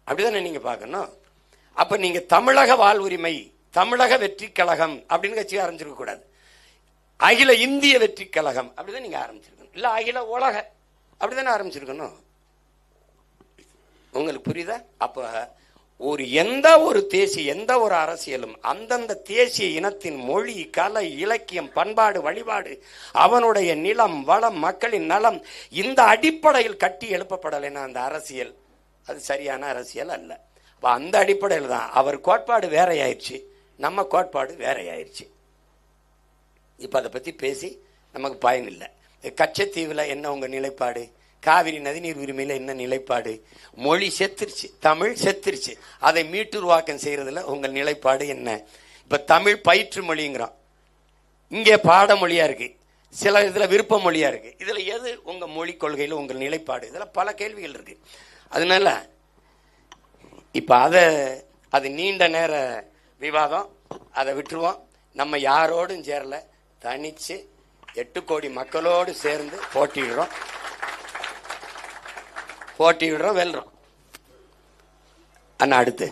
அப்படிதானே நீங்க பார்க்கணும். அப்ப நீங்க தமிழக வாழ்வுரிமை, தமிழக வெற்றி கழகம் அப்படின்னு கட்சி ஆரம்பிச்சிருக்க கூடாது. அகில இந்திய வெற்றி கழகம் அப்படிதான் நீங்க ஆரம்பிச்சிருக்கணும். இல்ல அகில உலக அப்படிதானே ஆரம்பிச்சிருக்கணும். உங்களுக்கு புரியுதா? அப்ப ஒரு எந்த ஒரு அரசியலும் அந்தந்த தேசிய இனத்தின் மொழி, கலை, இலக்கியம், பண்பாடு, வழிபாடு, அவனுடைய நிலம், வளம், மக்களின் நலம், இந்த அடிப்படையில் கட்டி எழுப்பப்படலைன்னா அந்த அரசியல் அது சரியான அரசியல் அல்ல. அந்த அடிப்படையில் தான் அவர் கோட்பாடு வேறையாயிருச்சு, நம்ம கோட்பாடு வேறையாயிருச்சு. இப்ப அதை பத்தி பேசி நமக்கு பயன் இல்லை. கச்சத்தீவில் என்ன உங்க நிலைப்பாடு? காவிரி நதிநீர் உரிமையில என்ன நிலைப்பாடு? மொழி செத்துருச்சு, தமிழ் செத்துருச்சு, அதை மீட்டுருவாக்கம் செய்யறதுல உங்கள் நிலைப்பாடு என்ன? இப்ப தமிழ் பயிற்று மொழிங்கிறோம், இங்கே பாடமொழியா இருக்கு, சில இதுல விருப்ப மொழியா இருக்கு. இதுல எது உங்க மொழி கொள்கையில உங்கள் நிலைப்பாடு? இதுல பல கேள்விகள் இருக்கு. அதனால இப்ப அது நீண்ட நேர விவாதம், அதை விட்டுருவோம். நம்ம யாரோடும் சேரல, தனிச்சு 8 கோடி மக்களோடு சேர்ந்து போட்டியிடுறோம், வெல்றோம். அண்ணா அடுத்து